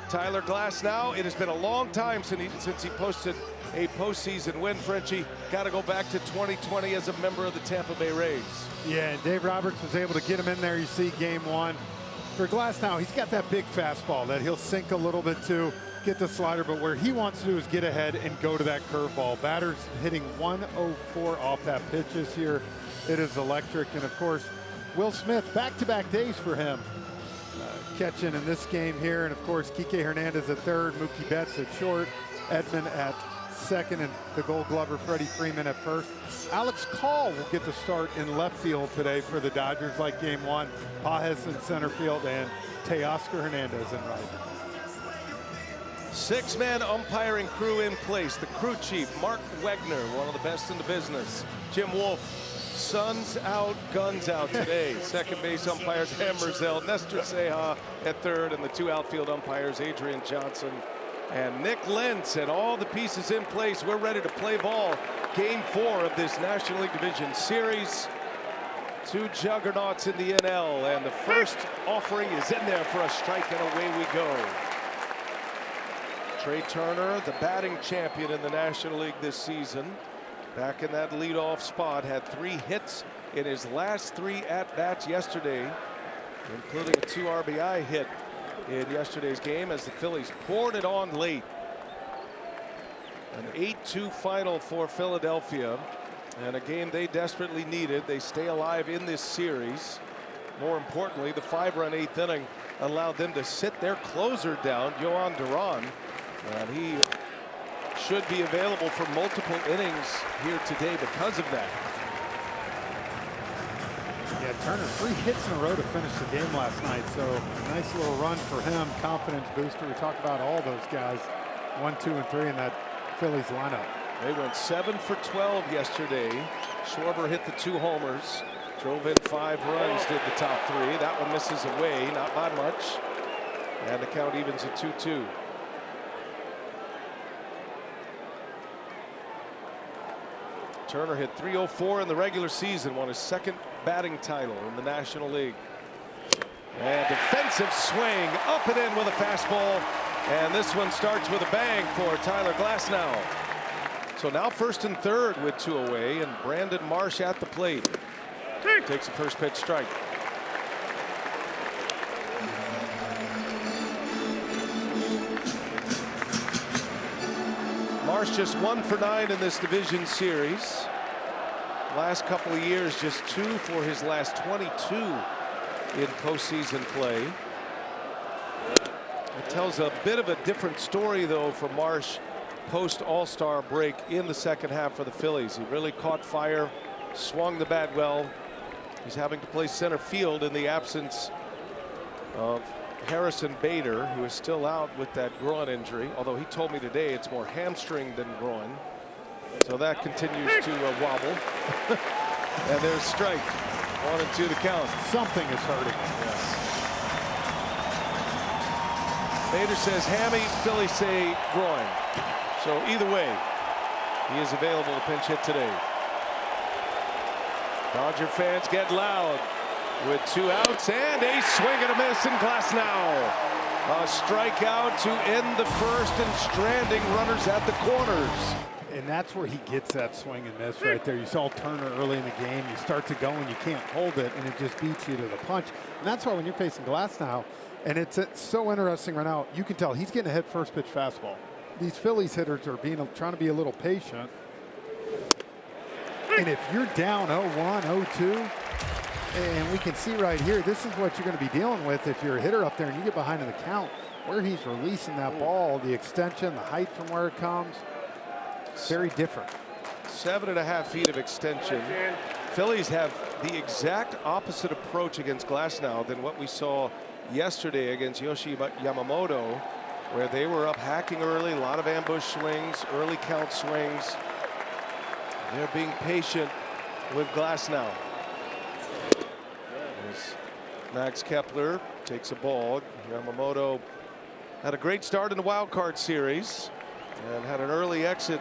Tyler Glasnow. It has been a long time since he posted a postseason win. Frenchie, got to go back to 2020 as a member of the Tampa Bay Rays. Yeah, and Dave Roberts was able to get him in there. You see game one. For Glasnow, he's got that big fastball that he'll sink a little bit to, get the slider, but where he wants to do is get ahead and go to that curveball. Batter's hitting 104 off that pitch this year. It is electric. And of course, Will Smith, back-to-back days for him. Catching in this game here. And of course, Kike Hernandez at third, Mookie Betts at short, Edman at second, and the Gold Glover Freddie Freeman at first. Alex Call will get the start in left field today for the Dodgers, like game one. Pages in center field, and Teoscar Hernandez in right. Six-man umpiring crew in place. The crew chief, Mark Wegner, one of the best in the business. Jim Wolf, sun's out, guns out today. Second base umpire, Dan Merzel, Nestor Ceja at third, and the two outfield umpires, Adrian Johnson and Nick Lentz. And all the pieces in place. We're ready to play ball. Game 4 of this National League Division Series. Two juggernauts in the NL, and the first offering is in there for a strike, and away we go. Trey Turner, the batting champion in the National League this season, back in that leadoff spot, had 3 hits in his last 3 at-bats yesterday, including a 2 RBI hit in yesterday's game as the Phillies poured it on late. An 8-2 final for Philadelphia, and a game they desperately needed. They stay alive in this series. More importantly, the 5-run 8th inning allowed them to sit their closer down, Yohan Duran, and he should be available for multiple innings here today because of that. Yeah, Turner, 3 hits in a row to finish the game last night, so a nice little run for him, confidence booster. We talked about all those guys, 1, 2, and 3 in that Phillies lineup. They went 7 for 12 yesterday. Schwarber hit the 2 homers, drove in 5 runs, did the top 3. That one misses away, not by much, and the count evens at 2-2. Turner hit .304 in the regular season, won his 2nd batting title in the National League. And defensive swing, up and in with a fastball, and this one starts with a bang for Tyler Glasnow. So now 1st and 3rd with 2 away, and Brandon Marsh at the plate. Takes the first pitch strike. Marsh just 1 for 9 in this division series. Last couple of years, just 2 for his last 22 in postseason play. It tells a bit of a different story, though, for Marsh post All-Star break in the second half for the Phillies. He really caught fire, swung the bat well. He's having to play center field in the absence of Harrison Bader, who is still out with that groin injury, although he told me today it's more hamstring than groin. So that continues to wobble. And there's strike. 1 and 2 to count. Something is hurting. Yes. Bader says hammy, Phillies say groin. So either way, he is available to pinch hit today. Dodger fans get loud with 2 outs and a swing and a miss in Glasnow. A strikeout to end the first, and stranding runners at the corners. And that's where he gets that swing and miss right there. You saw Turner early in the game. You start to go and you can't hold it, and it just beats you to the punch. And that's why when you're facing Glasnow, and it's so interesting right now, you can tell he's getting a hit first pitch fastball. These Phillies hitters are trying to be a little patient. And if you're down 0-1, 0-2, and we can see right here, this is what you're going to be dealing with if you're a hitter up there and you get behind in the count, where he's releasing that ball, the extension, the height from where it comes. Very different. 7.5 feet of extension. Phillies have the exact opposite approach against Glasnow than what we saw yesterday against Yoshi Yamamoto, where they were up hacking early, a lot of ambush swings, early count swings. They're being patient with Glasnow. As Max Kepler takes a ball. Yamamoto had a great start in the wild card series and had an early exit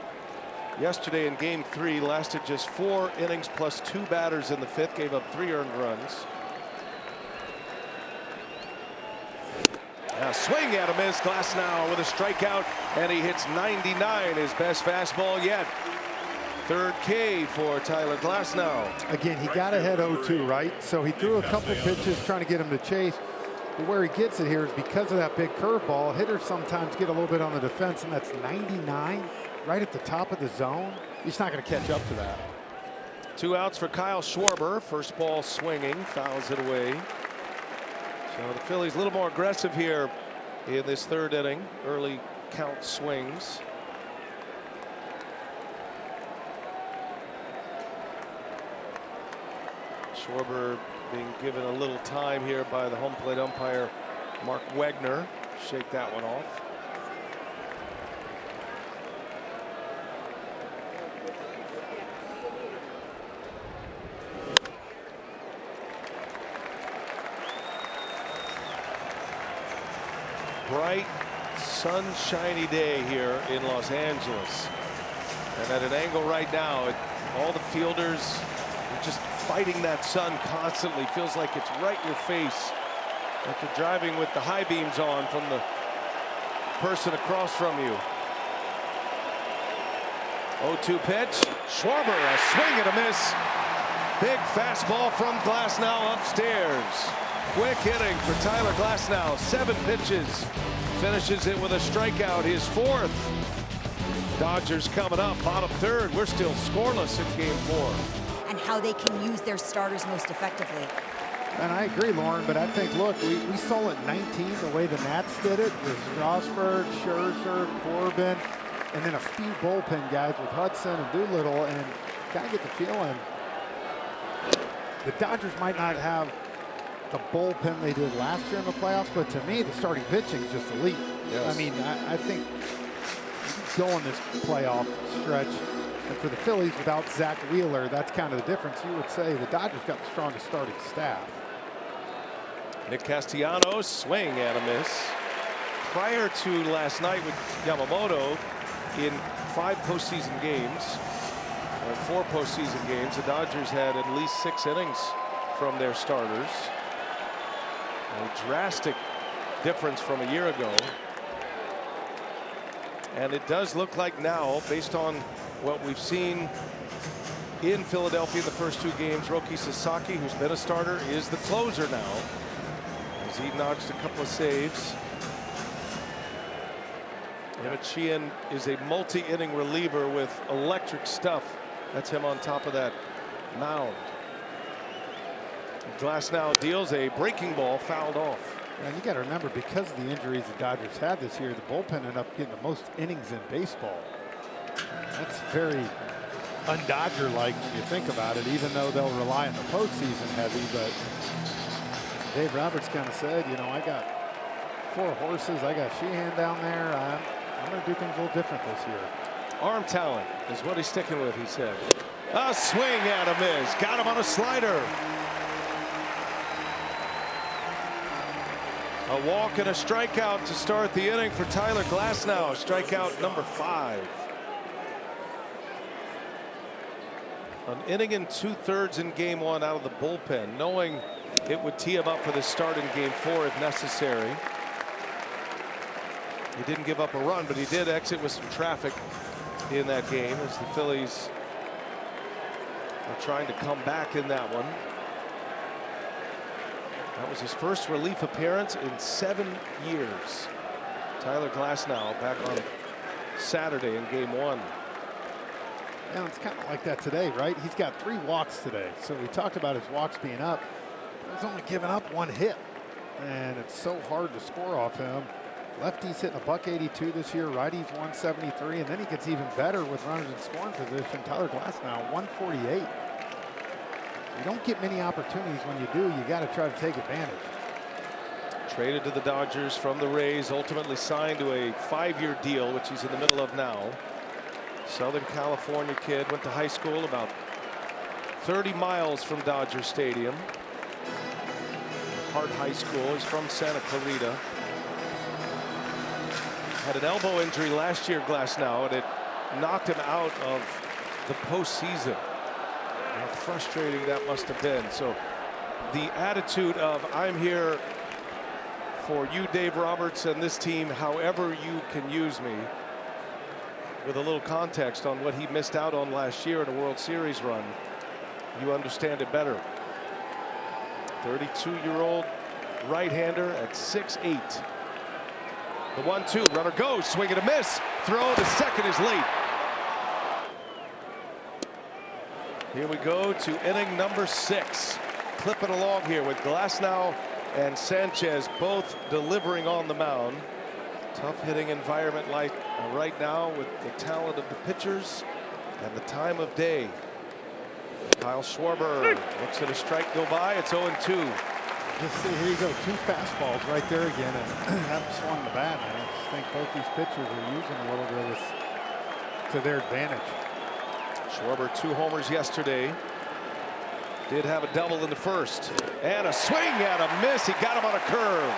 yesterday in game 3. Lasted just 4 innings plus 2 batters in the 5th, gave up 3 earned runs. A swing and a miss. Glasnow with a strikeout, and he hits 99, his best fastball yet. Third K for Tyler Glasnow. Again, he got ahead 0-2, right? So he threw a couple pitches trying to get him to chase. But where he gets it here is because of that big curveball. Hitters sometimes get a little bit on the defense, and that's 99 right at the top of the zone. He's not going to catch up to that. 2 outs for Kyle Schwarber. First ball swinging, fouls it away. So the Phillies a little more aggressive here in this third inning. Early count swings. Schwarber being given a little time here by the home plate umpire, Mark Wegner. Shake that one off. Bright, sunshiny day here in Los Angeles. And at an angle right now, all the fielders are just fighting that sun constantly. Feels like it's right in your face. Like you're driving with the high beams on from the person across from you. 0-2 pitch. Schwarber, a swing and a miss. Big fastball from Glasnow upstairs. Quick inning for Tyler Glasnow. 7 pitches. Finishes it with a strikeout, his 4th. Dodgers coming up, bottom third. We're still scoreless in game 4. And how they can use their starters most effectively. And I agree, Lauren, but I think, look, we saw it 19 the way the Nats did it with Strasburg, Scherzer, Corbin, and then a few bullpen guys with Hudson and Doolittle, and kind of get the feeling the Dodgers might not have the bullpen they did last year in the playoffs, but to me, the starting pitching is just elite. Yes. I mean, I think going this playoff stretch, and for the Phillies without Zach Wheeler, that's kind of the difference. You would say the Dodgers got the strongest starting staff. Nick Castellanos, swing and a miss. Prior to last night with Yamamoto, in 5 postseason games, or 4 postseason games, the Dodgers had at least 6 innings from their starters. A drastic difference from a year ago. And it does look like now, based on what we've seen in Philadelphia in the first 2 games, Roki Sasaki, who's been a starter, is the closer now, as he notched a couple of saves. Emmett Sheehan is a multi-inning reliever with electric stuff. That's him on top of that mound. Glasnow deals a breaking ball, fouled off. And you got to remember, because of the injuries the Dodgers had this year, the bullpen ended up getting the most innings in baseball. That's very un-Dodger-like when you think about it, even though they'll rely on the postseason heavy. But Dave Roberts kind of said, you know, I got 4 horses. I got Sheehan down there. I'm going to do things a little different this year. Arm talent is what he's sticking with, he said. A swing and a miss. Got him on a slider. A walk and a strikeout to start the inning for Tyler Glasnow. Strikeout number 5. An inning and 2/3 in game 1 out of the bullpen, knowing it would tee him up for the start in game 4 if necessary. He didn't give up a run, but he did exit with some traffic in that game as the Phillies are trying to come back in that one. That was his first relief appearance in 7 years. Tyler Glasnow back on Saturday in game 1. Yeah, it's kind of like that today, right? He's got 3 walks today. So we talked about his walks being up. He's only given up 1 hit. And it's so hard to score off him. Lefty's hitting a .182 this year. Righty's 173. And then he gets even better with runners in scoring position. Tyler Glasnow, 148. You don't get many opportunities. When you do, you got to try to take advantage. Traded to the Dodgers from the Rays, ultimately signed to a 5-year deal, which he's in the middle of now. Southern California kid, went to high school about 30 miles from Dodger Stadium. Hart High School. He's from Santa Clarita. Had an elbow injury last year, Glasnow, and it knocked him out of the postseason. How frustrating that must have been. So the attitude of I'm here for you, Dave Roberts, and this team, however you can use me, with a little context on what he missed out on last year in a World Series run. You understand it better. 32-year-old right-hander at 6'8". The 1-2, runner goes, swing and a miss. Throw to second is late. Here we go to inning number 6. Clipping along here with Glasnow and Sanchez both delivering on the mound. Tough hitting environment like right now with the talent of the pitchers and the time of day. Kyle Schwarber looks at a strike go by. It's 0-2. Just see, here you go, 2 fastballs right there again, and haven't swung the bat. I just think both these pitchers are using a little bit of this to their advantage. Schwarber 2 homers yesterday. Did have a double in the first, and a swing and a miss. He got him on a curve.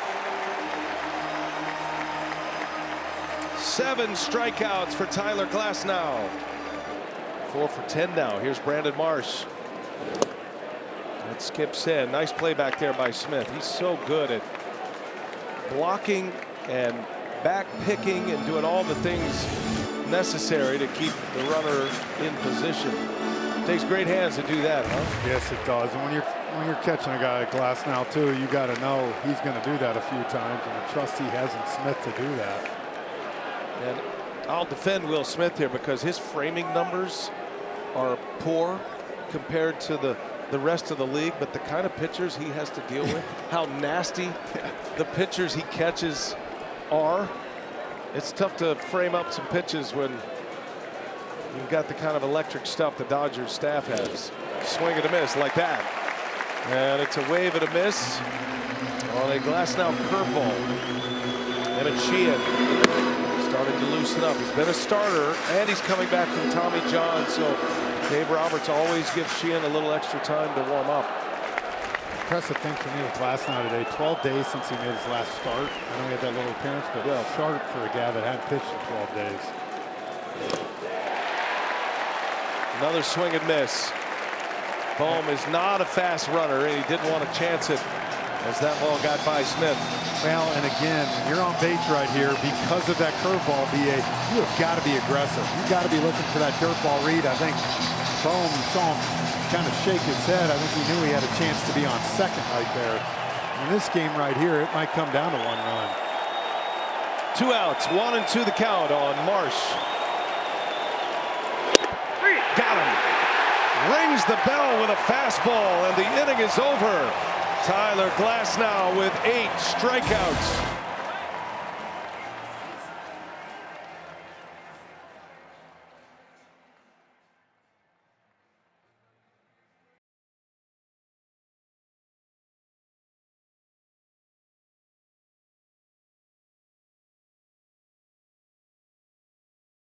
7 strikeouts for Tyler Glasnow. 4 for 10 now. Here's Brandon Marsh. That skips in. Nice play back there by Smith. He's so good at blocking and back picking and doing all the things necessary to keep the runner in position. Takes great hands to do that, huh? Yes, it does. And when you're catching a guy like Glasnow too, you got to know he's going to do that a few times, and I trust he has in Smith to do that. And I'll defend Will Smith here because his framing numbers are poor compared to the rest of the league, but the kind of pitchers he has to deal with, how nasty the pitchers he catches are, it's tough to frame up some pitches when you've got the kind of electric stuff the Dodgers staff has. Swing and a miss like that, and it's a wave and a miss on a Glasnow curveball. And it's Sheehan starting to loosen up. He's been a starter, and he's coming back from Tommy John, so Dave Roberts always gives Sheehan a little extra time to warm up. Impressive thing for me with Glasnow today. 12 days since he made his last start. I know he had that little appearance, but sharp for a guy that hadn't pitched in 12 days. Another swing and miss. Bohm is not a fast runner, and he didn't want to chance it as that ball got by Smith. Well, and again, when you're on base right here, because of that curveball, BA, you have got to be aggressive. You've got to be looking for that dirt ball read. I think Bohm, you saw him kind of shake his head. I think he knew he had a chance to be on second right there. In this game right here, it might come down to 1 run. 2 outs, 1-2 the count on Marsh. Got him. Rings the bell with a fastball, and the inning is over. Tyler Glasnow with 8 strikeouts.